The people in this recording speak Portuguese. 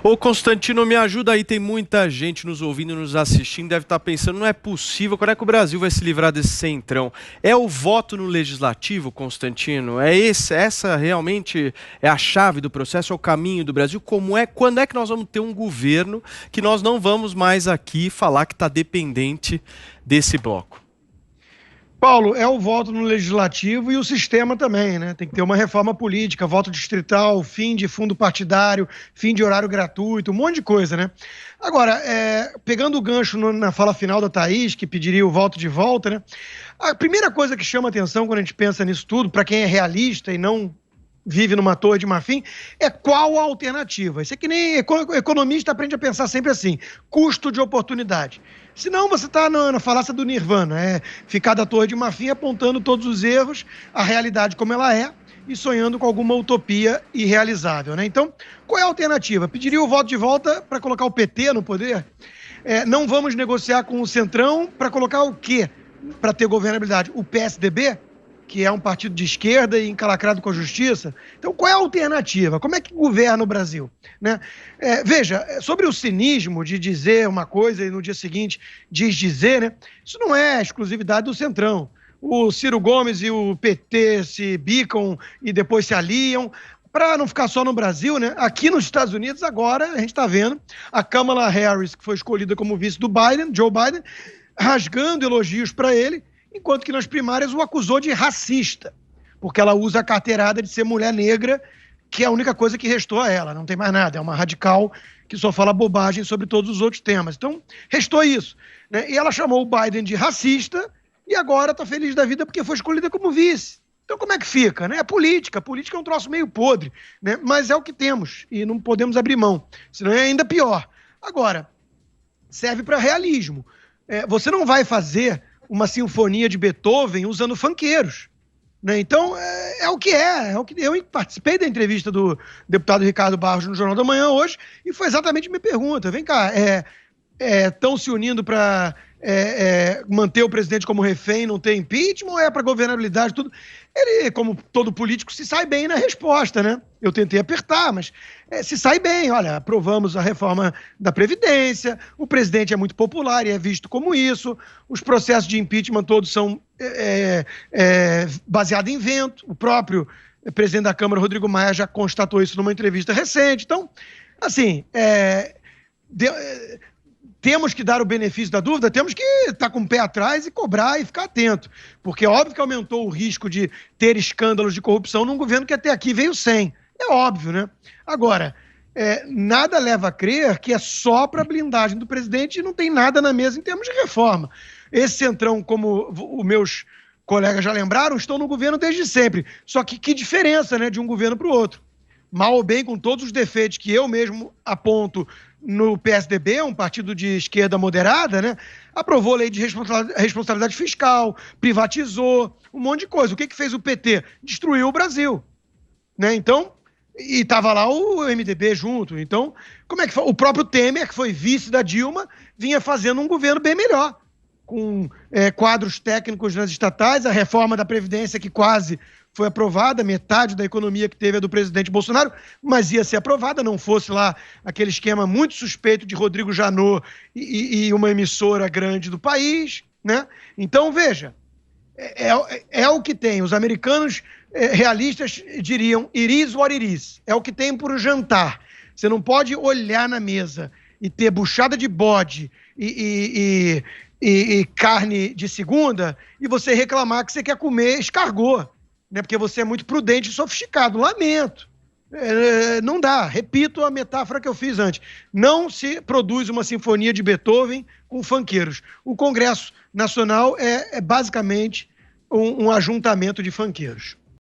Ô Constantino, me ajuda aí, tem muita gente nos ouvindo, nos assistindo, deve estar pensando, não é possível, quando é que o Brasil vai se livrar desse centrão? É o voto no legislativo, Constantino? Essa realmente é a chave do processo, é o caminho do Brasil? Quando é que nós vamos ter um governo que nós não vamos mais aqui falar que está dependente desse bloco? Paulo, é o voto no legislativo e o sistema também, né? Tem que ter uma reforma política, voto distrital, fim de fundo partidário, fim de horário gratuito, um monte de coisa, né? Agora, pegando o gancho na fala final da Thaís, que pediria o voto de volta, né? A primeira coisa que chama atenção quando a gente pensa nisso tudo, para quem é realista e não vive numa torre de marfim, é qual a alternativa. Isso é que nem economista aprende a pensar sempre assim, custo de oportunidade. Senão você está na falácia do Nirvana, ficar da torre de marfim apontando todos os erros, a realidade como ela é, e sonhando com alguma utopia irrealizável, né? Então, qual é a alternativa? Pediria o voto de volta para colocar o PT no poder? Não vamos negociar com o Centrão para colocar o quê? Para ter governabilidade? O PSDB? Que é um partido de esquerda e encalacrado com a justiça. Então, qual é a alternativa? Como é que governa o Brasil? Né? Veja, sobre o cinismo de dizer uma coisa e no dia seguinte dizer, né? Isso não é exclusividade do Centrão. O Ciro Gomes e o PT se bicam e depois se aliam. Para não ficar só no Brasil, né? Aqui nos Estados Unidos, agora, a gente está vendo a Kamala Harris, que foi escolhida como vice do Biden, Joe Biden, rasgando elogios para ele, enquanto que nas primárias o acusou de racista, porque ela usa a carteirada de ser mulher negra, que é a única coisa que restou a ela, não tem mais nada, é uma radical que só fala bobagem sobre todos os outros temas. Então, restou isso, né? E ela chamou o Biden de racista e agora está feliz da vida porque foi escolhida como vice. Então, como é que fica? Né? A política é um troço meio podre, né? Mas é o que temos e não podemos abrir mão, senão é ainda pior. Agora, serve para realismo. Você não vai fazer uma sinfonia de Beethoven usando funkeiros, né? Então, é o que eu participei da entrevista do deputado Ricardo Barros no Jornal da Manhã hoje e foi exatamente a minha pergunta. Vem cá, estão se unindo para manter o presidente como refém, não ter impeachment, ou é para governabilidade, tudo? Ele, como todo político, se sai bem na resposta, né? Eu tentei apertar, mas se sai bem. Olha, aprovamos a reforma da Previdência, o presidente é muito popular e é visto como isso, os processos de impeachment todos são baseados em vento, o próprio presidente da Câmara, Rodrigo Maia, já constatou isso numa entrevista recente. Então, assim, temos que dar o benefício da dúvida, temos que estar com o pé atrás e cobrar e ficar atento, porque é óbvio que aumentou o risco de ter escândalos de corrupção num governo que até aqui veio sem. É óbvio, né? Agora, nada leva a crer que é só para a blindagem do presidente e não tem nada na mesa em termos de reforma. Esse Centrão, como os meus colegas já lembraram, estão no governo desde sempre. Só que diferença, né, de um governo para o outro. Mal ou bem, com todos os defeitos que eu mesmo aponto no PSDB, um partido de esquerda moderada, né? Aprovou a lei de responsabilidade fiscal, privatizou, um monte de coisa. O que fez o PT? Destruiu o Brasil, né? Então, e estava lá o MDB junto. Então, como é que foi? O próprio Temer, que foi vice da Dilma, vinha fazendo um governo bem melhor, com quadros técnicos nas estatais, a reforma da Previdência que quase foi aprovada, metade da economia que teve é do presidente Bolsonaro, mas ia ser aprovada, não fosse lá aquele esquema muito suspeito de Rodrigo Janot e uma emissora grande do país, né? Então, veja, é o que tem. Os americanos realistas diriam it is what it is. É o que tem por jantar. Você não pode olhar na mesa e ter buchada de bode e carne de segunda e você reclamar que você quer comer escargot, né? Porque você é muito prudente e sofisticado. Lamento. Não dá. Repito a metáfora que eu fiz antes. Não se produz uma sinfonia de Beethoven com funkeiros. O Congresso Nacional é basicamente um ajuntamento de funkeiros.